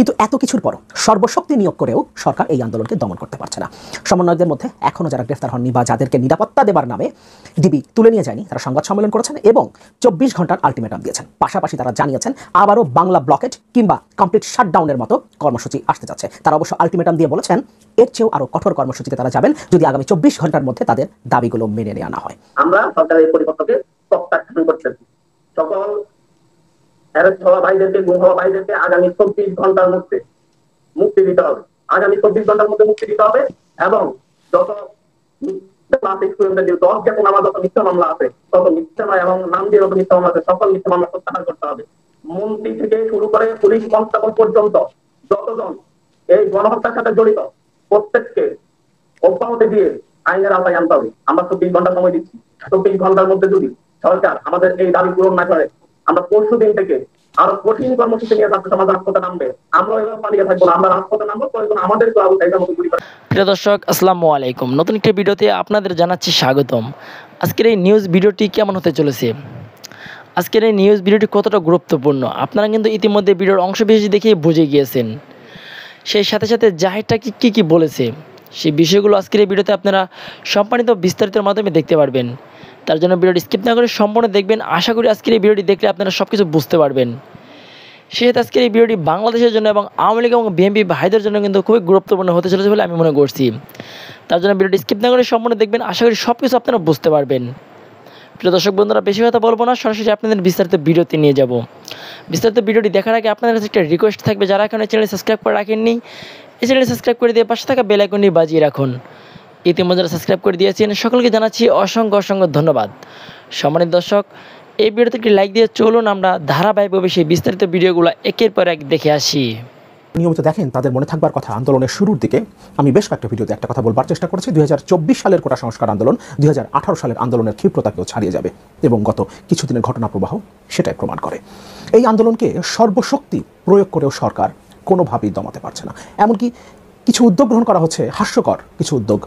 কিন্তু এত কিছুর পরও সর্বশক্তি নিয়োগ করেও সরকার এই আন্দোলনকে দমন করতে পারছে না। সমন্বয়কদের মধ্যে এখনও যারা গ্রেফতার হননি বা যাদেরকে নিরাপত্তা দেবার নামে ডিবি তুলে নিয়ে যায়নি, তারা সংবাদ সম্মেলন করেছেন এবং 24 ঘন্টার আলটিমেটাম দিয়েছেন। পাশাপাশি তারা জানিয়েছেন আবারও বাংলা ব্লকেড কিংবা কমপ্লিট শাটডাউনের মতো কর্মসূচি আসতে যাচ্ছে। তারা অবশ্য আলটিমেটাম দিয়ে বলেছেন এর চেয়েও আরও কঠোর কর্মসূচিতে তারা যাবেন যদি আগামী 24 ঘন্টার মধ্যে তাদের দাবিগুলো মেনে নেওয়া না হয়। আমরা সরকারের পরিপত্রকে প্রত্যাখ্যান করতেছি। সকল অ্যারেস্ট হওয়া ভাইদেরকে, গুম হওয়া ভাইদেরকে আগামী 24 ঘন্টার মধ্যে মুক্তি দিতে হবে। আগামী 24 ঘন্টার মধ্যে মুক্তি দিতে হবে এবং যত মিথ্যা মামলা আছে, তত মিথ্যা নয় এবং নাম দিয়ে যত মিথ্যা মামলা আছে, সকল মিথ্যা মামলা প্রত্যাহার করতে হবে। মন্ত্রী থেকে শুরু করে পুলিশ কনস্টেবল পর্যন্ত যতজন এই গণহত্যার সাথে জড়িত প্রত্যেককে অব্যাহতি দিয়ে আইনের আওতায় আনতে হবে। আমরা 24 ঘন্টা সময় দিচ্ছি। 24 ঘন্টার মধ্যে যদি সরকার আমাদের এই দাবি পূরণ না করে, আমরা পরশু দিন থেকে আরো কঠিন কর্মসূচি নিয়ে ছাত্র সমাজ রাজপথে নামবে। আমরা এভাবে পালিয়ে থাকবো না, আমরা রাজপথে নামবো। প্রয়োজন আমাদেরকে প্রিয় দর্শক, আসসালামু আলাইকুম। নতুন একটি ভিডিওতে আপনাদের জানাচ্ছি স্বাগতম। আজকের এই নিউজ ভিডিওটি কেমন হতে চলেছে, আজকের এই নিউজ ভিডিওটি কতটা গুরুত্বপূর্ণ আপনারা কিন্তু ইতিমধ্যে ভিডিওর অংশ বিশেষ দেখেই বুঝে গিয়েছেন। সেই সাথে সাথে জাহিরটা কি বলেছে সেই বিষয়গুলো আজকের এই ভিডিওতে আপনারা সম্পাদিত বিস্তারিতের মাধ্যমে দেখতে পারবেন। তার জন্য ভিডিওটি স্কিপ না করে সম্পূর্ণ দেখবেন। আশা করি আজকের এই ভিডিওটি দেখলে আপনারা সব কিছু বুঝতে পারবেন। সেহেতু আজকের এই ভিডিওটি বাংলাদেশের জন্য এবং আওয়ামী লীগ এবং বিএনপি ভাইদের জন্য কিন্তু খুবই গুরুত্বপূর্ণ হতে চলেছে বলে আমি মনে করছি। তার জন্য ভিডিওটি স্কিপ না করে সম্পূর্ণ দেখবেন। আশা করি সব কিছু আপনারা বুঝতে পারবেন। প্রিয় দর্শক বন্ধুরা, বেশি কথা বলবো না, সরাসরি আপনাদের বিস্তারিত ভিডিওতে নিয়ে যাব। বিস্তারিত ভিডিওটি দেখার আগে আপনাদের কাছে একটা রিকোয়েস্ট থাকবে, যারা এখন এই চ্যানেল সাবস্ক্রাইব করে রাখেননি, এই চ্যানেল সাবস্ক্রাইব করে দিয়ে পাশে থাকা বেল আইকনটি বাজিয়ে রাখুন। ইতিমধ্যে যারা সাবস্ক্রাইব করে দিয়েছেন সকলকে জানাচ্ছি অসংখ্য ধন্যবাদ। সম্মানিত দর্শক, এই ভিডিওতে একটি লাইক দিয়ে চলুন আমরা ধারাবাহিকভাবে সেই বিস্তারিত ভিডিওগুলো একের পর এক দেখে আসি। নিয়মিত দেখেন, তাদের মনে থাকবার কথা আন্দোলনের শুরুর দিকে আমি বেশ কয়েকটা ভিডিওতে একটা কথা বলবার চেষ্টা করেছি। 2024 সালের কোটা সংস্কার আন্দোলন 2018 সালের আন্দোলনের ক্ষিপ্রতাকেও ছাড়িয়ে যাবে এবং গত কিছুদিনের ঘটনা প্রবাহ সেটাই প্রমাণ করে। এই আন্দোলনকে সর্বশক্তি প্রয়োগ করেও সরকার কোনোভাবেই দমাতে পারছে না। এমনকি কিছু উদ্যোগ গ্রহণ করা হচ্ছে, হাস্যকর কিছু উদ্যোগ।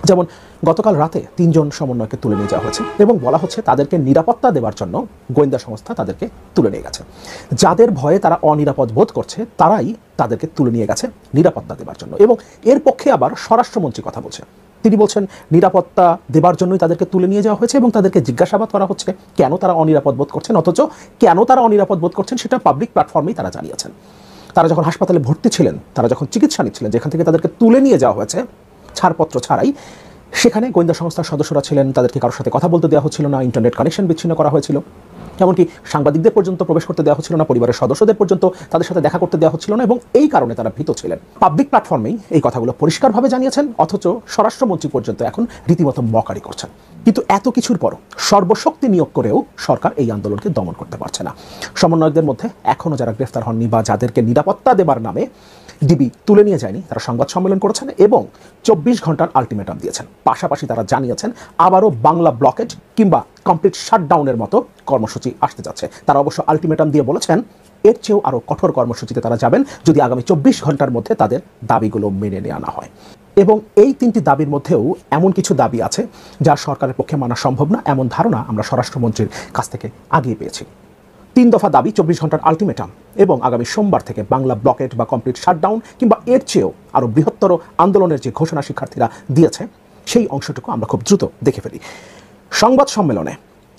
যেমন গতকাল রাতে 3 জন সমন্বয়কে তুলে নিয়ে যাওয়া হয়েছে এবং বলা হচ্ছে তাদেরকে নিরাপত্তা দেওয়ার জন্য গোয়েন্দা সংস্থা তাদেরকে তুলে নিয়ে গেছে। যাদের ভয়ে তারা অনিরাপদ বোধ করছে তারাই তাদেরকে তুলে নিয়ে গেছে নিরাপত্তা দেওয়ার জন্য। এবং এর পক্ষে আবার স্বরাষ্ট্রমন্ত্রী কথা বলছেন। তিনি বলছেন নিরাপত্তা দেওয়ার জন্যই তাদেরকে তুলে নিয়ে যাওয়া হয়েছে এবং তাদেরকে জিজ্ঞাসাবাদ করা হচ্ছে কেন তারা অনিরাপদ বোধ করছেন, অথচ কেন তারা অনিরাপদ বোধ করছেন সেটা পাবলিক প্ল্যাটফর্মেই তারা জানিয়েছেন। তারা যখন হাসপাতালে ভর্তি ছিলেন, তারা যখন চিকিৎসা নিচ্ছিলেন, যেখান থেকে তাদেরকে তুলে নিয়ে যাওয়া হয়েছে ছাড়পত্র ছাড়াই, সেখানে গোয়েন্দা সংস্থার সদস্যরা ছিলেন, তাদেরকে কারোর সাথে কথা বলতে দেওয়া হচ্ছিল না, ইন্টারনেট কানেকশন বিচ্ছিন্ন করা হয়েছিল, এমনকি সাংবাদিকদের পর্যন্ত প্রবেশ করতে দেওয়া হচ্ছিল না, পরিবারের সদস্যদের পর্যন্ত তাদের সাথে দেখা করতে দেওয়া হচ্ছিল না এবং এই কারণে তারা ভীত ছিলেন। পাবলিক প্ল্যাটফর্মেই এই কথাগুলো পরিষ্কারভাবে জানিয়েছেন, অথচ স্বরাষ্ট্রমন্ত্রী পর্যন্ত এখন রীতিমতো মকারি করছেন। কিন্তু এত কিছুর পরও সর্বশক্তি নিয়োগ করেও সরকার এই আন্দোলনকে দমন করতে পারছে না। সমন্বয়কদের মধ্যে এখনও যারা গ্রেফতার হননি বা যাদেরকে নিরাপত্তা দেবার নামে ডিবি তুলে নিয়ে যায়নি, তারা সংবাদ সম্মেলন করেছেন এবং 24 ঘন্টার আলটিমেটাম দিয়েছেন। পাশাপাশি তারা জানিয়েছেন আবারও বাংলা ব্লকেড কিংবা কমপ্লিট শাটডাউনের মতো কর্মসূচি আসতে যাচ্ছে। তারা অবশ্য আলটিমেটাম দিয়ে বলেছেন এর চেয়েও আরও কঠোর কর্মসূচিতে তারা যাবেন যদি আগামী 24 ঘন্টার মধ্যে তাদের দাবিগুলো মেনে নেওয়া না হয়। এবং এই 3টি দাবির মধ্যেও এমন কিছু দাবি আছে যা সরকারের পক্ষে মানা সম্ভব না, এমন ধারণা আমরা স্বরাষ্ট্রমন্ত্রীর কাছ থেকে আগিয়ে পেয়েছি। 3 দফা দাবি, 24 ঘন্টার আলটিমেটাম এবং আগামী সোমবার থেকে বাংলা ব্লকেট বা কমপ্লিট শাটডাউন কিংবা এর চেয়েও আরও বৃহত্তর আন্দোলনের যে ঘোষণা শিক্ষার্থীরা দিয়েছে সেই অংশটুকু আমরা খুব দ্রুত দেখে ফেলি। সংবাদ সম্মেলনে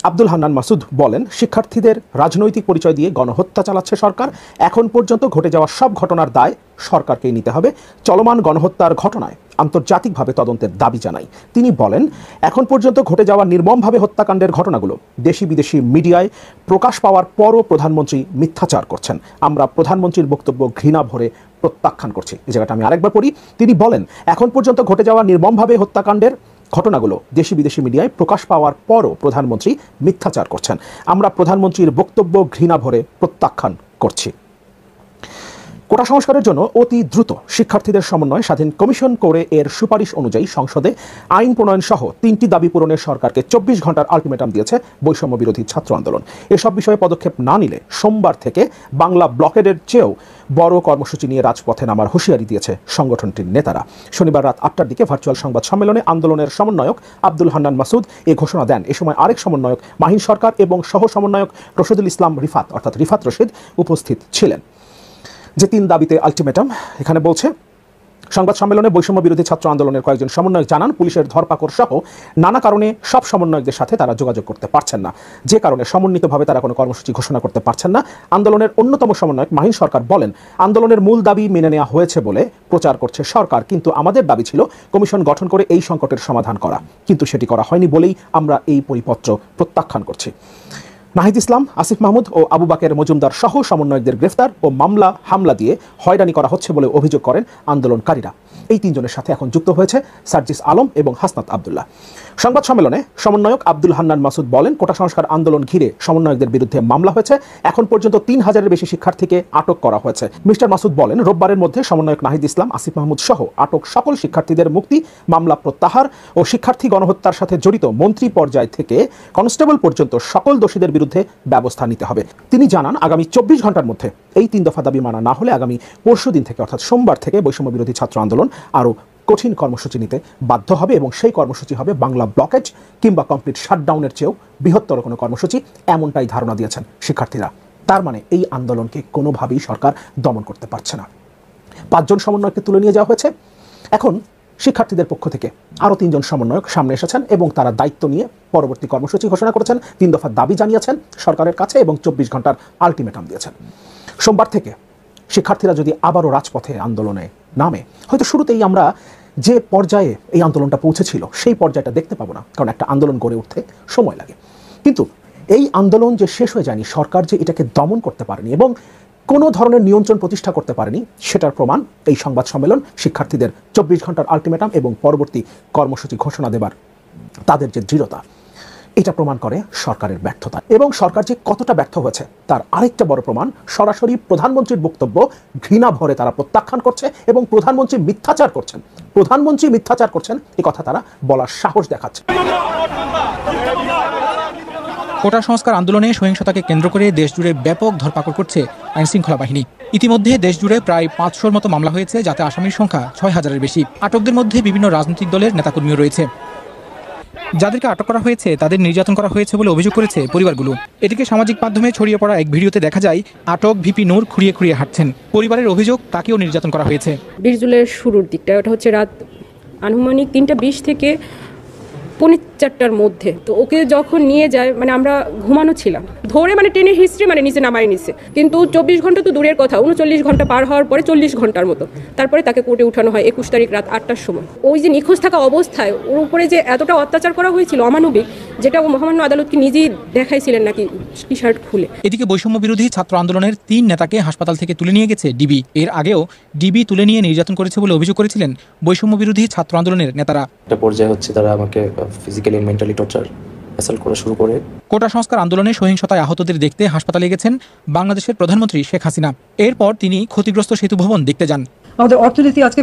আব্দুল হান্নান মাসুদ বলেন, শিক্ষার্থীদের রাজনৈতিক পরিচয় দিয়ে গণহত্যা চালাচ্ছে সরকার। এখন পর্যন্ত ঘটে যাওয়া সব ঘটনার দায় সরকারকেই নিতে হবে। চলমান গণহত্যার ঘটনায় আন্তর্জাতিকভাবে তদন্তের দাবি জানাই। তিনি বলেন, এখন পর্যন্ত ঘটে যাওয়া নির্মমভাবে হত্যাকাণ্ডের ঘটনাগুলো দেশি বিদেশি মিডিয়ায় প্রকাশ পাওয়ার পরও প্রধানমন্ত্রী মিথ্যাচার করছেন। আমরা প্রধানমন্ত্রীর বক্তব্য ঘৃণা ভরে প্রত্যাখ্যান করছি। এই জায়গাটা আমি আরেকবার পড়ি। তিনি বলেন, এখন পর্যন্ত ঘটে যাওয়া নির্মমভাবে হত্যাকাণ্ডের ঘটনাগুলো দেশি বিদেশি মিডিয়ায় প্রকাশ পাওয়ার পরও প্রধানমন্ত্রী মিথ্যাচার করছেন। আমরা প্রধানমন্ত্রীর বক্তব্য ঘৃণা ভরে প্রত্যাখ্যান করছি। কোটা সংস্কারের জন্য অতি দ্রুত শিক্ষার্থীদের সমন্বয় স্বাধীন কমিশন করে এর সুপারিশ অনুযায়ী সংসদে আইন প্রণয়ন সহ 3টি দাবি পূরণের সরকারকে 24 ঘন্টার আলটিমেটাম দিয়েছে বৈষম্য বিরোধী ছাত্র আন্দোলন। এসব বিষয়ে পদক্ষেপ না নিলে সোমবার থেকে বাংলা ব্লকেডের চেয়েও বড় কর্মসূচি নিয়ে রাজপথে নামার হুঁশিয়ারি দিয়েছে সংগঠনটির নেতারা। শনিবার রাত 8টার দিকে ভার্চুয়াল সংবাদ সম্মেলনে আন্দোলনের সমন্বয়ক আব্দুল হান্নান মাসুদ এ ঘোষণা দেন। এ সময় আরেক সমন্বয়ক মাহিন সরকার এবং সহ সমন্বয়ক রশিদুল ইসলাম রিফাত অর্থাৎ রিফাত রশিদ উপস্থিত ছিলেন। যে 3 দাবিতে আলটিমেটাম এখানে বলছে, সংবাদ সম্মেলনে বৈষম্য বিরোধী ছাত্র আন্দোলনের কয়েকজন সমন্বয়ক জানান, পুলিশের ধরপাকড় সহ নানা কারণে সব সমন্বয়কদের সাথে তারা যোগাযোগ করতে পারছেন না, যে কারণে সমন্বিতভাবে তারা কোনো কর্মসূচি ঘোষণা করতে পারছেন না। আন্দোলনের অন্যতম সমন্বয়ক মাহিন সরকার বলেন, আন্দোলনের মূল দাবি মেনে নেওয়া হয়েছে বলে প্রচার করছে সরকার, কিন্তু আমাদের দাবি ছিল কমিশন গঠন করে এই সংকটের সমাধান করা, কিন্তু সেটি করা হয়নি বলেই আমরা এই পরিপত্র প্রত্যাখ্যান করছি। নাহিদ ইসলাম, আসিফ মাহমুদ ও আবু বাকের মজুমদার সহ সমন্বয়কদের গ্রেফতার ও মামলা হামলা দিয়ে হয়রানি করা হচ্ছে বলে অভিযোগ করেন আন্দোলনকারীরা। এই 3 জনের সাথে এখন যুক্ত হয়েছে সার্জিস আলম এবং হাসনাত আবদুল্লাহ। সংবাদ সম্মেলনে সমন্বয়ক আব্দুল হান্নান মাসুদ বলেন, কোটা সংস্কার আন্দোলন ঘিরে সমন্বয়কদের বিরুদ্ধে মামলা হয়েছে, এখন পর্যন্ত 3000-এর বেশি শিক্ষার্থীকে আটক করা হয়েছে। মিস্টার মাসুদ বলেন, রোববারের মধ্যে সমন্বয়ক নাহিদ ইসলাম, আসিফ মাহমুদ সহ আটক সকল শিক্ষার্থীদের মুক্তি, মামলা প্রত্যাহার ও শিক্ষার্থী গণহত্যার সাথে জড়িত মন্ত্রী পর্যায় থেকে কনস্টেবল পর্যন্ত সকল দোষীদের বিরুদ্ধে ব্যবস্থা নিতে হবে। তিনি জানান, আগামী 24 ঘন্টার মধ্যে এই 3 দফা দাবি মানা না হলে আগামী পরশুদিন থেকে অর্থাৎ সোমবার থেকে বৈষম্য বিরোধী ছাত্র আন্দোলন আরও কঠিন কর্মসূচি নিতে বাধ্য হবে এবং সেই কর্মসূচি হবে বাংলা ব্লকেজ কিংবা কমপ্লিট শাটডাউনের চেয়েও বৃহত্তর কোনো কর্মসূচি, এমনটাই ধারণা দিয়েছেন শিক্ষার্থীরা। তার মানে এই আন্দোলনকে কোনোভাবেই সরকার দমন করতে পারছে না। 5 জন সমন্বয়ককে তুলে নিয়ে যাওয়া হয়েছে। এখন শিক্ষার্থীদের পক্ষ থেকে আরও 3 জন সমন্বয়ক সামনে এসেছেন এবং তারা দায়িত্ব নিয়ে পরবর্তী কর্মসূচি ঘোষণা করেছেন, 3 দফা দাবি জানিয়েছেন সরকারের কাছে এবং 24 ঘন্টার আলটিমেটাম দিয়েছেন। সোমবার থেকে শিক্ষার্থীরা যদি আবারও রাজপথে আন্দোলনে নামে, হয়তো শুরুতেই আমরা যে পর্যায়ে এই আন্দোলনটা পৌঁছেছিল সেই পর্যায়টা দেখতে পাবো না, কারণ একটা আন্দোলন গড়ে উঠতে সময় লাগে। কিন্তু এই আন্দোলন যে শেষ হয়ে যায়নি, সরকার যে এটাকে দমন করতে পারেনি এবং কোনো ধরনের নিয়ন্ত্রণ প্রতিষ্ঠা করতে পারেনি, সেটার প্রমাণ এই সংবাদ সম্মেলন, শিক্ষার্থীদের 24 ঘন্টার আলটিমেটাম এবং পরবর্তী কর্মসূচি ঘোষণা দেবার তাদের যে দৃঢ়তা, এটা প্রমাণ করে সরকারের ব্যর্থতা। এবং সরকার যে কতটা ব্যর্থ হয়েছে তার আরেকটা বড় প্রমাণ, সরাসরি প্রধানমন্ত্রীর বক্তব্য ঘৃণা ভরে তারা প্রত্যাখ্যান করছে এবং প্রধানমন্ত্রী মিথ্যাচার করছেন এই কথা তারা বলার সাহস দেখাচ্ছে। কোটা সংস্কার আন্দোলনে সহিংসতাকে কেন্দ্র করে দেশজুড়ে ব্যাপক ধরপাকড় করছে আইনশৃঙ্খলা বাহিনী। ইতিমধ্যে দেশজুড়ে প্রায় 500-র মতো মামলা হয়েছে, যাতে আসামির সংখ্যা 6000-এর বেশি। আটকদের মধ্যে বিভিন্ন রাজনৈতিক দলের নেতাকর্মীও রয়েছে। যাদেরকে আটক করা হয়েছে তাদের নির্যাতন করা হয়েছে বলে অভিযোগ করেছে পরিবারগুলো। এদিকে সামাজিক মাধ্যমে ছড়িয়ে পড়া এক ভিডিওতে দেখা যায় আটক ভিপি নূর খুঁড়িয়ে খুঁড়িয়ে হাঁটছেন। পরিবারের অভিযোগ, তাকেও নির্যাতন করা হয়েছে। 20 জুলাইয়ের শুরুর দিকটা, ওটা হচ্ছে রাত আনুমানিক 3:20 থেকে 4:45-টার মধ্যে। তো ওকে যখন নিয়ে যায়, মানে আমরা ঘুমানো ছিলাম, ধরে মানে ট্রেনের হিস্ট্রি মানে নিচে নামায় নিছে, কিন্তু 24 ঘন্টা তো দূরের কথা, 39 ঘন্টা পার হওয়ার পরে 40 ঘন্টার মতো তারপরে তাকে কোর্টে উঠানো হয় 21 তারিখ রাত 8টার সময়। ওই যে নিখোঁজ থাকা অবস্থায় ওর উপরে যে এতটা অত্যাচার করা হয়েছিল অমানবিক, যেটা ও মহামান্য আদালতকে নিজেই দেখাইছিলেন নাকি টি শার্ট খুলে। এদিকে বৈষম্য বিরোধী ছাত্র আন্দোলনের 3 নেতাকে হাসপাতাল থেকে তুলে নিয়ে গেছে ডিবি। এর আগেও ডিবি তুলে নিয়ে নির্যাতন করেছে বলে অভিযোগ করেছিলেন বৈষম্য বিরোধী ছাত্র আন্দোলনের নেতারা। একটা পর্যায়ে হচ্ছে তারা আমাকে physically and mentally torture assault করা শুরু করে। কোটা সংস্কার আন্দোলনে সহিংসতায় আহতদের দেখতে হাসপাতালে গেছেন বাংলাদেশের প্রধানমন্ত্রী শেখ হাসিনা। এরপর তিনি ক্ষতিগ্রস্ত সেতু ভবন দেখতে যান। আমাদের অর্থনীতি আজকে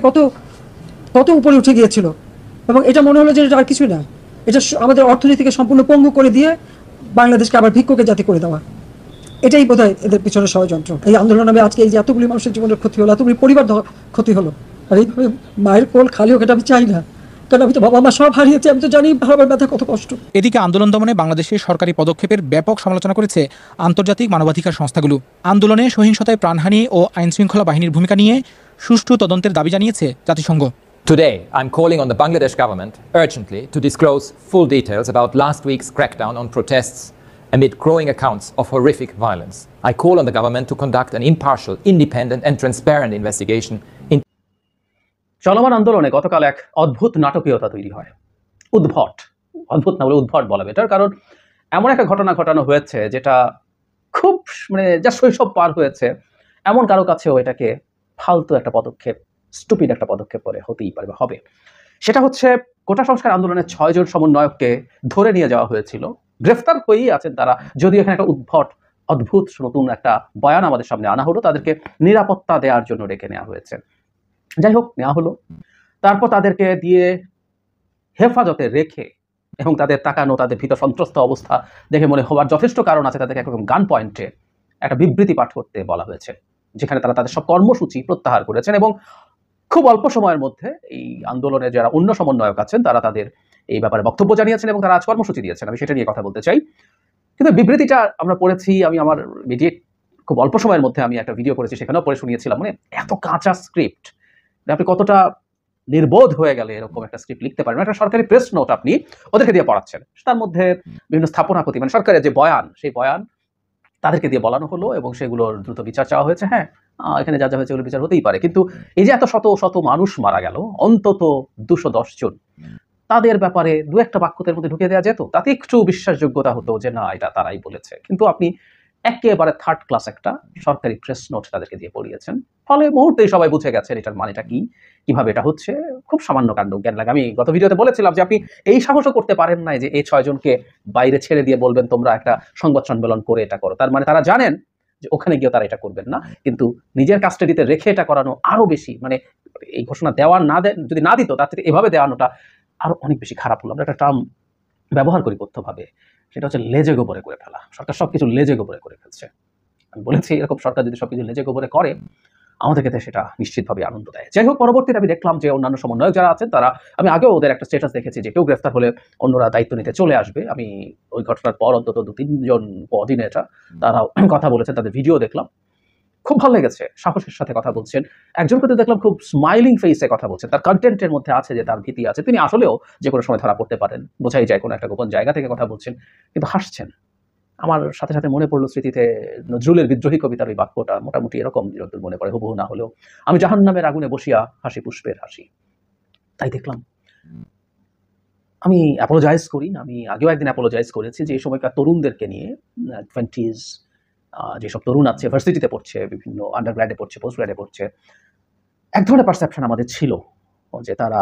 কত উপরে উঠে গিয়েছিল এবং এটা মনে হলো যে এটা আর কিছু না, এটা আমাদের অর্থনীতিকে সম্পূর্ণ পঙ্গু করে দিয়ে বাংলাদেশকে আবার ভিক্ষুকের জাতি করে দেওয়া, এটাই বোধহয় এদের পিছনে ষড়যন্ত্র। এই আন্দোলন নামে আজকে এই যে এতগুলি মানুষের জীবনের ক্ষতি হলো, এতগুলি পরিবার ক্ষতি হলো, আর এইভাবে মায়ের কোল খালি হোক এটা আমি চাই না, কারণ আমি তো বাবা মা সব হারিয়েছি, আমি তো জানি ভাবার ব্যথা কত কষ্ট। এদিকে আন্দোলন দমনে বাংলাদেশের সরকারি পদক্ষেপের ব্যাপক সমালোচনা করেছে আন্তর্জাতিক মানবাধিকার সংস্থাগুলো। আন্দোলনে সহিংসতায় প্রাণহানি ও আইনশৃঙ্খলা বাহিনীর ভূমিকা নিয়ে সুষ্ঠু তদন্তের দাবি জানিয়েছে জাতিসংঘ। Today, I'm calling on the Bangladesh government urgently to disclose full details about last week's crackdown on protests amid growing accounts of horrific violence. I call on the government to conduct an impartial, independent and transparent investigation into চলমান আন্দোলনে গতকাল এক অদ্ভুত নাটকীয়তা তৈরি হয়। অদ্ভুত না বলে উদ্ভট বলা বেটার, কারণ এমন একটা ঘটনা ঘটানো হয়েছে যেটা খুব যা শৈশব পার হয়েছে এমন কারো কাছেও এটাকে ফালতু একটা পদক্ষেপ, স্টুপিড একটা পদক্ষেপ করে হতেই পারে বা হবে। সেটা হচ্ছে কোটা সংস্কার আন্দোলনের 6 জন সমন্বয়ককে ধরে নিয়ে যাওয়া হয়েছিল, গ্রেফতার হয়েই আছেন তারা, যদিও এখানে একটা অদ্ভুত নতুন একটা বয়ান আমাদের সামনে আনা হলো, তাদেরকে নিরাপত্তা দেওয়ার জন্য ডেকে নেওয়া হয়েছে। যাই হোক, নেওয়া হলো, তারপর তাদেরকে দিয়ে হেফাজতে রেখে এবং তাদের তাকানো, তাদের ভিতর সন্ত্রস্ত অবস্থা দেখে মনে হওয়ার যথেষ্ট কারণ আছে, তাদেরকে একরকম গান পয়েন্টে একটা বিবৃতি পাঠ করতে বলা হয়েছে, যেখানে তারা তাদের সব কর্মসূচি প্রত্যাহার করেছেন এবং খুব অল্প সময়ের মধ্যে এই আন্দোলনের যারা অন্য সমন্বয়ক আছেন তারা তাদের এই ব্যাপারে বক্তব্য জানিয়েছেন এবং তারা আজ কর্মসূচি দিয়েছেন। আমি সেটা নিয়ে কথা বলতে চাই। কিন্তু বিবৃতিটা আমরা পড়েছি, আমি আমার ইমিডিয়েট খুব অল্প সময়ের মধ্যে আমি একটা ভিডিও করেছি, সেখানেও পড়ে শুনিয়েছিলাম। মানে এত কাঁচা স্ক্রিপ্ট, আপনি কতটা নির্বোধ হয়ে গেলে এরকম একটা স্ক্রিপ্ট লিখতে পারেন। একটা সরকারি প্রেস নোট আপনি ওদেরকে দিয়ে পড়াচ্ছেন, তার মধ্যে বিভিন্ন স্থাপনাপতি মানে সরকারের যে বয়ান, সেই বয়ান তাদেরকে দিয়ে বলানো হলো এবং সেগুলোর দ্রুত বিচার চাওয়া হয়েছে। হ্যাঁ, এখানে যা যা হয়েছে ওগুলো বিচার হতেই পারে, কিন্তু এই যে এত শত শত মানুষ মারা গেল, অন্তত 210 জন, তাদের ব্যাপারে দু একটা বাক্যতের মধ্যে ঢুকে দেওয়া যেত, তাতে একটু বিশ্বাসযোগ্যতা হতো যে না, এটা তারাই বলেছে। কিন্তু আপনি একেবারে থার্ড ক্লাস একটা সরকারি প্রেস নোট তাদেরকে দিয়ে পড়িয়েছেন, ফলে মুহূর্তেই সবাই বুঝে গেছেন এটার মানেটা কি, কিভাবে এটা হচ্ছে। খুব সামান্য কাণ্ড জ্ঞান লাগে। আমি গত ভিডিওতে বলেছিলাম যে আপনি এই সাহসও করতে পারেন নাই যে এই 6 জনকে বাইরে ছেড়ে দিয়ে বলবেন তোমরা একটা সংবাদ সম্মেলন করে এটা করো। তার মানে তারা জানেন যে ওখানে গিয়ে তারা এটা করবেন না, কিন্তু নিজের কাস্টাডিতে রেখে এটা করানো আরো বেশি, মানে এই ঘোষণা দেওয়ার না যদি না দিত, তার থেকে এভাবে দেওয়ানোটা আরো অনেক বেশি খারাপ হলো। আমরা একটা টার্ম ব্যবহার করি কথ্যভাবে, সেটা হচ্ছে লেজে গোবরে করে ফেলা। সরকার সবকিছু লেজে গোবরে করে ফেলছে। আমি বলেছি এরকম সরকার যদি সবকিছু লেজে গোবরে করে, আমাদের ক্ষেত্রে সেটা নিশ্চিতভাবে আনন্দ দেয়। যাই হোক, পরবর্তীতে আমি দেখলাম যে অন্যান্য সমন্বয়ক যারা আছেন তারা, আমি আগেও ওদের একটা স্ট্যাটাস দেখেছি যে কেউ গ্রেফতার হলে অন্যরা দায়িত্ব নিতে চলে আসবে। আমি ওই ঘটনার পর অন্তত 2-3 জন কোঅর্ডিনেটর তারা কথা বলেছেন, তাদের ভিডিও দেখলাম, খুব ভালো লেগেছে। সাহসের সাথে কথা বলছেন। একজনকে তো দেখলাম খুব স্মাইলিং ফেসে কথা বলছেন, তার কন্টেন্টের মধ্যে আছে যে তার ভীতি আছে, তিনি আসলেও যে কোনো সময় ধরা পড়তে পারেন, বোঝাই যায় কোনো একটা গোপন জায়গা থেকে কথা বলছেন, কিন্তু হাসছেন। আমার সাথে সাথে মনে পড়লো স্মৃতিতে নজরুলের বিদ্রোহী কবিতার ওই বাক্যটা, মোটামুটি এরকম যতদূর মনে পড়ে, হুবহু না হলেও, আমি জাহান্নামের আগুনে বসিয়া হাসি পুষ্পের হাসি। তাই দেখলাম। আমি অ্যাপোলোজাইজ করি, আমি আগেও একদিন অ্যাপোলোজাইজ করেছি যে এই সময়কার তরুণদেরকে নিয়ে, 20s যেসব তরুণ আছে, ভার্সিটিতে পড়ছে, বিভিন্ন আন্ডারগ্র্যাডে পড়ছে, পোস্ট গ্র্যাডে পড়ছে, এক ধরনের পারসেপশন আমাদের ছিল যে তারা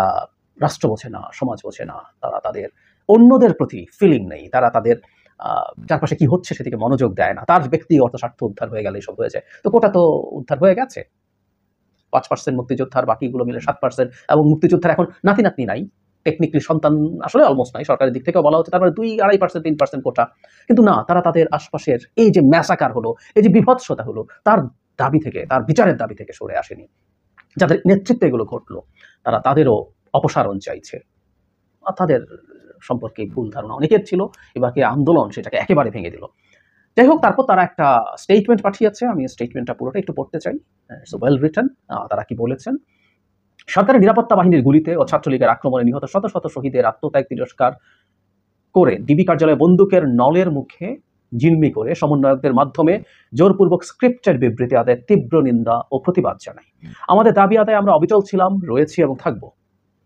রাষ্ট্র বোঝে না, সমাজ বোঝে না, তারা তাদের অন্যদের প্রতি ফিলিং নেই, তারা তাদের চারপাশে কি হচ্ছে সেদিকে মনোযোগ দেয় না, তার ব্যক্তিগত স্বার্থ উদ্ধার হয়ে গেলে সব হয়ে যায়। তো কোটা তো উদ্ধার হয়ে গেছে, 5% মুক্তিযোদ্ধার, বাকিগুলো মিলে 7%, এবং মুক্তিযোদ্ধার এখন নাতি নাতনি নাই, টেকনিক্যালি সন্তান আসলে অলমোস্ট নাই, সরকারের দিক থেকেও বলা হচ্ছে, তারপরে 2-2.5%, 3% কোটা। কিন্তু না, তারা তাদের আশপাশের এই যে ম্যাসাকার হলো, এই যে বিভৎসতা হলো, তার দাবি থেকে, তার বিচারের দাবি থেকে সরে আসেনি। যাদের নেতৃত্বে এগুলো ঘটলো, তারা তাদেরও অপসারণ চাইছে। তাদের সম্পর্কে ভুল ধারণা অনেকের ছিল, এবারকে আন্দোলন সেটাকে একেবারে ভেঙে দিল। যাই হোক, তারপর তারা একটা স্টেটমেন্ট পাঠিয়েছে, আমি স্টেটমেন্টটা পুরোটা একটু পড়তে চাই। It's well written. তারা কি বলেছেন? সরকারের নিরাপত্তা বাহিনীর গুলিতে ও ছাত্রলীগের আক্রমণে নিহত শত শত শহীদের আত্মত্যাগ তিরস্কার করে ডিবি কার্যালয়ে বন্দুকের নলের মুখে জিম্মি করে সমন্বয়কদের মাধ্যমে জোরপূর্বক স্ক্রিপ্টেড বিবৃতি আদায়ের তীব্র নিন্দা ও প্রতিবাদ জানাই। আমাদের দাবি আদায়ে আমরা অবিচল ছিলাম, রয়েছি এবং থাকবো।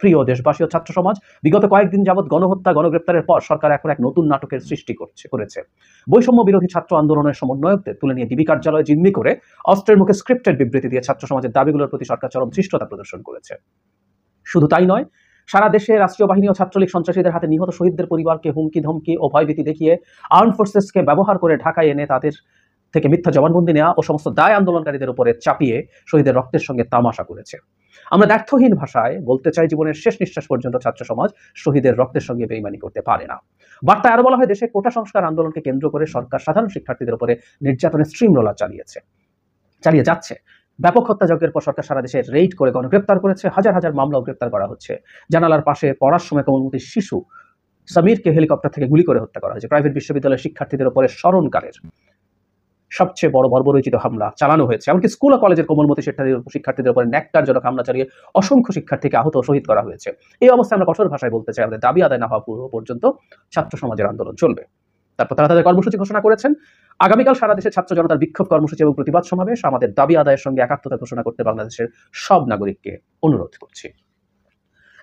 প্রিয় দেশবাসী ও ছাত্র সমাজ, বিগত কয়েকদিন যাবৎ গণহত্যা, গণগ্রেপ্তারের পর সরকার এখন এক নতুন নাটকের সৃষ্টি করেছে। বৈষম্য বিরোধী ছাত্র আন্দোলনের সমন্বয়কদের তুলে নিয়ে ডিবি কার্যালয়ে জিম্মি করে অস্ত্রের মুখে স্ক্রিপ্টেড বিবৃতি দিয়ে ছাত্র সমাজের দাবিগুলোর প্রতি সরকার চরম ধৃষ্টতা প্রদর্শন করেছে। শুধু তাই নয়, সারা দেশে রাষ্ট্রীয় বাহিনী ও ছাত্রলীগ সন্ত্রাসীদের হাতে নিহত শহীদদের পরিবারকে হুমকি ধমকি ও ভয়ভীতি দেখিয়ে আর্মড ফোর্সেসকে ব্যবহার করে ঢাকায় এনে তাদের থেকে মিথ্যা জবানবন্দি নেওয়া ও সমস্ত দায় আন্দোলনকারীদের উপরে চাপিয়ে শহীদের রক্তের সঙ্গে তামাশা করেছে। আমরা দ্ব্যর্থহীন ভাষায় বলতে চাই, জীবনের শেষ নিঃশ্বাস পর্যন্ত ছাত্র সমাজ শহীদের রক্তের সঙ্গে বেইমানি করতে পারে না। বার্তায় আরো বলা হয়, দেশে কোটা সংস্কার আন্দোলনকে কেন্দ্র করে সরকার সাধারণ শিক্ষার্থীদের উপরে নির্যাতনের স্ট্রিম রোলার চালিয়ে যাচ্ছে। ব্যাপক হত্যাযজ্ঞের পর সরকার সারা দেশে রেইড করে গণগ্রেপ্তার করেছে, হাজার হাজার মামলাও গ্রেপ্তার করা হচ্ছে। জানালার পাশে পড়ার সময় কোমলমতি শিশু সামিরকে হেলিকপ্টার থেকে গুলি করে হত্যা করা হয়েছে। প্রাইভেট বিশ্ববিদ্যালয়ের শিক্ষার্থীদের উপরে স্মরণকালের সবচেয়ে বড় বর্বরোচিত হামলা চালানো হয়েছে। এমনকি স্কুল ও কলেজের কোমলমতি শিক্ষার্থীদের উপরে ন্যাক্কারজনক হামলা চালিয়ে অসংখ্য শিক্ষার্থীকে আহত ও শহীদ করা হয়েছে। এই অবস্থায় আমরা কঠোর ভাষায় বলতে চাই, আমাদের দাবি আদায় না হওয়া পর্যন্ত ছাত্র সমাজের আন্দোলন চলবে। তারপর তারা তাদের কর্মসূচি ঘোষণা করেছেন। আগামীকাল সারা দেশে ছাত্র জনতার বিক্ষোভ কর্মসূচি এবং প্রতিবাদ সমাবেশ। আমাদের দাবি আদায়ের সঙ্গে একাত্মতা ঘোষণা করতে বাংলাদেশের সব নাগরিককে অনুরোধ করছি।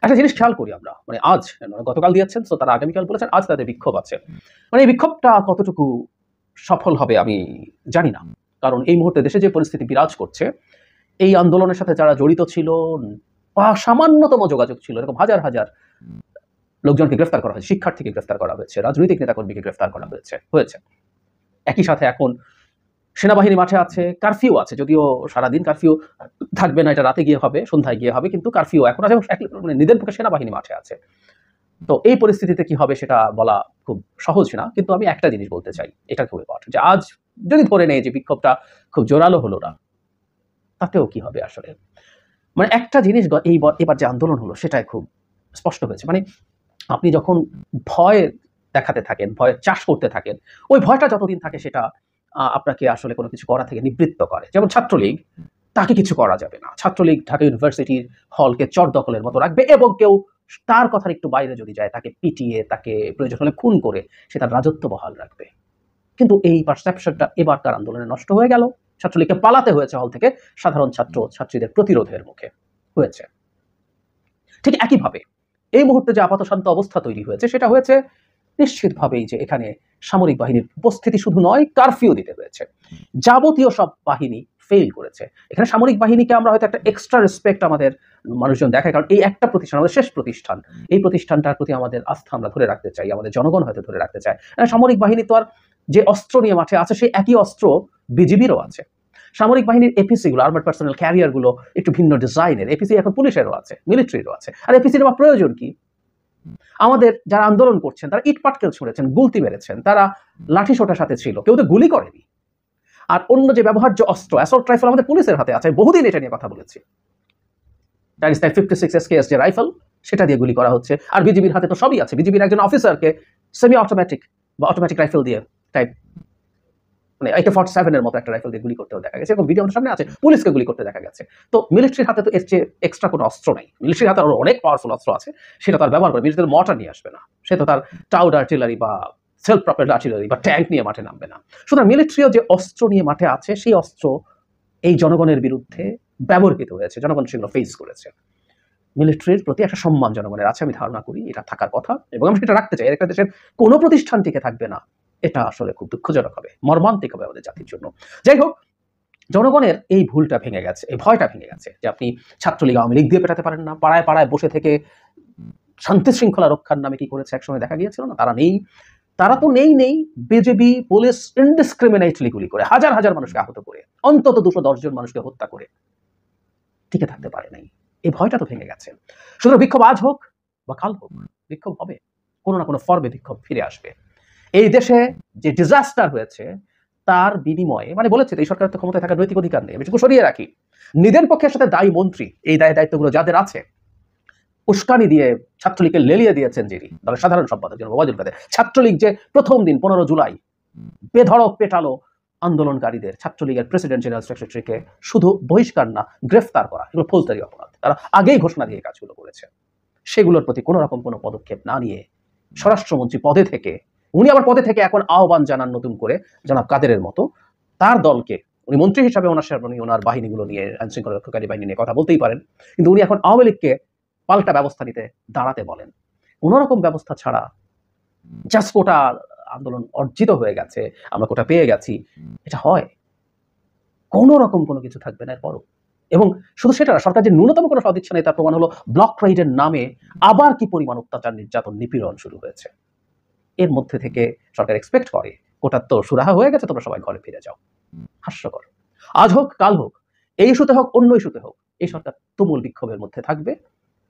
একটা জিনিস খেয়াল করি আমরা, মানে আজ গতকাল দিয়েছেন, তো তারা আগামীকাল বলেছেন আজ তাদের বিক্ষোভ আছে। মানে এই বিক্ষোভটা কতটুকু সফল হবে আমি জানি না, কারণ এই মুহূর্তে দেশে যে পরিস্থিতি বিরাজ করছে, এই আন্দোলনের সাথে যারা জড়িত ছিল বা সামান্যতম যোগাযোগ ছিল, এরকম হাজার হাজার লোকজনকে গ্রেফতার করা হয়েছে, শিক্ষার্থীকে গ্রেফতার করা হয়েছে, রাজনৈতিক নেতাকর্মীকে গ্রেফতার করা হয়েছে। একই সাথে এখন সেনাবাহিনী মাঠে আছে, কারফিউ আছে, যদিও সারাদিন কারফিউ থাকবে না, এটা রাতে গিয়ে হবে, সন্ধ্যায় গিয়ে হবে, কিন্তু কারফিউ এখন আছে, মানে নিদের পক্ষে সেনাবাহিনী মাঠে আছে। তো এই পরিস্থিতিতে কি হবে সেটা বলা খুব সহজ না, কিন্তু আমি একটা জিনিস বলতে চাই, এটা খুব ইম্পর্টেন্ট, যে আজ যদি ধরে নেই যে বিক্ষোভটা খুব জোরালো হলো না, তাতেও কি হবে আসলে। মানে একটা জিনিস এবার যে আন্দোলন হলো সেটাই খুব স্পষ্ট হয়েছে। মানে আপনি যখন ভয় দেখাতে থাকেন, ভয় চাষ করতে থাকেন, ওই ভয়টা যতদিন থাকে সেটা আপনাকে আসলে কোনো কিছু করা থেকে নিবৃত্ত করে। যেমন ছাত্রলীগ, তাকে কিছু করা যাবে না। ছাত্রলীগ ঢাকা ইউনিভার্সিটির হলকে চর দখলের মতো রাখবে এবং কেউ তার কথার একটু বাইরে যদি যায় তাকে পিটিয়ে, তাকে প্রয়োজন হলে খুন করে সে তার রাজত্ব বহাল রাখবে। কিন্তু এই পারসেপশনটা এবারকার আন্দোলনে নষ্ট হয়ে গেল। ছাত্রলীগকে পালাতে হয়েছে হল থেকে সাধারণ ছাত্র ছাত্রীদের প্রতিরোধের মুখে হয়েছে। ঠিক একইভাবে এই মুহূর্তে যে আপাতশান্ত অবস্থা তৈরি হয়েছে সেটা হয়েছে নিশ্চিতভাবেই যে এখানে সামরিক বাহিনীর উপস্থিতি শুধু নয়, কারফিউ দিতে হয়েছে। যাবতীয় সব বাহিনী ফেল করেছে। এখানে সামরিক বাহিনীকে আমরা হয়তো একটা এক্সট্রা রেসপেক্ট আমাদের মানুষজন দেখায়, কারণ এই একটা প্রতিষ্ঠান, আমাদের শেষ প্রতিষ্ঠান, এই প্রতিষ্ঠানটার প্রতি আমাদের আস্থা আমরা ধরে রাখতে চাই, আমাদের জনগণ হয়তো ধরে রাখতে চায়। সামরিক বাহিনী তো আর যে অস্ত্র নিয়ে মাঠে আছে সেই একই অস্ত্র বিজিবিরও আছে। সামরিক বাহিনীর এপিসি গুলো, আর্মার্ড পার্সোনাল ক্যারিয়ার গুলো একটু ভিন্ন ডিজাইনের। এপিসি এখন পুলিশেরও আছে, মিলিটারিরও আছে। আর এপিসির বা প্রয়োজন কি? আমাদের যারা আন্দোলন করছেন তারা ইট পাটকেল ছুঁড়েছেন, গুলতি মেরেছেন, তারা লাঠি সোটার সাথে ছিল, কেউ তো গুলি করেনি। আর অন্য যে ব্যবহার্য অস্ত্র অ্যাসল্ট রাইফেল আমাদের পুলিশের হাতে আছে, বহুদিন এটা নিয়ে কথা বলেছি। দ্যাট ইজ 56 SKS যে রাইফেল, সেটা দিয়ে গুলি করা হচ্ছে। আর বিজিবির হাতে তো সবই আছে। বিজিবির একজন অফিসারকে সেমি অটোমেটিক বা অটোমেটিক রাইফেল দিয়ে টাইপ মানে AK-47 এর মতো একটা রাইফেল দিয়ে গুলি করতেও দেখা গেছে, এবং ভিডিও আমাদের সামনে আছে, পুলিশকে গুলি করতে দেখা গেছে। তো মিলিটারির হাতে তো এর চেয়ে এক্সট্রা কোনো অস্ত্র নেই। মিলিটারির হাতে আরো অনেক পাওয়ারফুল অস্ত্র আছে, সেটা তার ব্যবহার করে। মিলিটারি মর্টার নিয়ে আসবে না, সে তো তার টাউড আর্টিলারি বা সেলফ প্রপেলড আর্টিলারি বা ট্যাঙ্ক নিয়ে মাঠে নামবে না। সুতরাং মিলিটারিও যে অস্ত্র নিয়ে মাঠে আছে, সেই অস্ত্র এই জনগণের বিরুদ্ধে ব্যবহৃত হয়েছে, জনগণ সেগুলো ফেস করেছে। মিলিটারির প্রতি একটা সম্মান জনগণের আছে, আমি ধারণা করি এটা থাকার কথা, এবং আমি সেটা রাখতে চাই। একটা দেশের কোনো প্রতিষ্ঠান টিকে থাকবে না, এটা আসলে খুব দুঃখজনক হবে, মর্মান্তিক হবে আমাদের জাতির জন্য। যাই হোক, জনগণের এই ভুলটা ভেঙে গেছে, এই ভয়টা ভেঙে গেছে যে আপনি ছাত্রলীগ আওয়ামী লীগ দিয়ে পেটাতে পারেন না। পাড়ায় পাড়ায় বসে থেকে শান্তি শৃঙ্খলা রক্ষার নামে কি করেছে একসময় দেখা গিয়েছিল না? তারা নেই, তারা তো নেই। বিজেপি পুলিশ ইনডিসক্রিমিনেটলি গুলি করে হাজার হাজার মানুষকে আহত করে, অন্তত 210 জন মানুষকে হত্যা করে টিকে থাকতে পারে নাই। এই ভয়টা তো ভেঙে গেছে। সুতরাং বিক্ষোভ আজ হোক বা কাল হোক, বিক্ষোভ হবে, কোনো না কোনো ফর্মে বিক্ষোভ ফিরে আসবে। এই দেশে যে ডিজাস্টার হয়েছে তার বিনিময়ে, মানে বলেছে এই সরকারের তো ক্ষমতায় থাকার নৈতিক অধিকার নেই, আমি এটুকু সরিয়ে রাখি। নিজের পক্ষের সাথে দায়ী মন্ত্রী, এই দায়িত্বগুলো যাদের আছে, উস্কানি দিয়ে ছাত্রলীগকে লেলিয়ে দিয়েছেন যিনি দলের সাধারণ সম্পাদক জনাব ওবায়দুল কাদের। ছাত্রলীগ যে প্রথম দিন 15 জুলাই বেধড়ক পেটালো আন্দোলনকারীদের, ছাত্রলীগের প্রেসিডেন্ট জেনারেল সেক্রেটারিকে শুধু বহিষ্কার না, গ্রেফতার করা, এগুলো ফৌজদারি অপরাধ। তারা আগেই ঘোষণা দিয়ে কাজগুলো করেছে। সেগুলোর প্রতি কোনো রকম কোনো পদক্ষেপ না নিয়ে স্বরাষ্ট্রমন্ত্রী পদে থেকে, উনি আবার পদে থেকে এখন আহ্বান জানান নতুন করে জনাব কাদেরের মতো তার দলকে। উনি মন্ত্রী হিসাবে ওনার বাহিনীগুলো নিয়ে, আইন শৃঙ্খলা রক্ষাকারী বাহিনী নিয়ে কথা বলতেই পারেন, কিন্তু উনি এখন আওয়ামী লীগকে পাল্টা ব্যবস্থা নিতে দাঁড়াতে বলেন। কোনোরকম ব্যবস্থা ছাড়া জাস্ট কোটা আন্দোলন অর্জিত হয়ে গেছে, আমরা কোটা পেয়ে গেছি, এটা হয়? কোনো রকম কোনো কিছু থাকবে না এরপরও। এবং শুধু সেটা না, সরকার যে ন্যূনতম কোনো সদিচ্ছা নেই তার প্রমাণ হলো ব্লক রাইডের নামে আবার কি পরিমাণ অত্যাচার, নির্যাতন, নিপীড়ন শুরু হয়েছে। এর মধ্যে থেকে সরকার এক্সপেক্ট করে কোটার তো সুরাহা হয়ে গেছে, তোমরা সবাই ঘরে ফিরে যাও। হাস্যকর। আজ হোক কাল হোক, এই ইস্যুতে হোক অন্য ইস্যুতে হোক, এই সরকার তুমুল বিক্ষোভের মধ্যে থাকবে।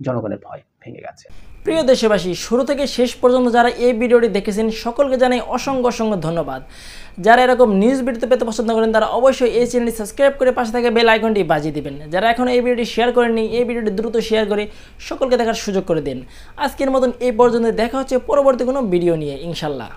জনগণের ভয় ভেঙে গেছে। প্রিয় দেশবাসী, শুরু থেকে শেষ পর্যন্ত যারা এই ভিডিওটি দেখেছেন সকলকে জানাই অসংখ্য অসংখ্য ধন্যবাদ। যারা এরকম নিউজ ভিডিওতে পেতে পছন্দ করেন তারা অবশ্যই এই চ্যানেলটি সাবস্ক্রাইব করে পাশে থাকা বেল আইকনটি বাজিয়ে দিবেন। যারা এখনও এই ভিডিওটি শেয়ার করেননি, এই ভিডিওটি দ্রুত শেয়ার করে সকলকে দেখার সুযোগ করে দিন। আজকের মতন এই পর্যন্ত, দেখা হচ্ছে পরবর্তী কোনো ভিডিও নিয়ে ইনশাল্লাহ।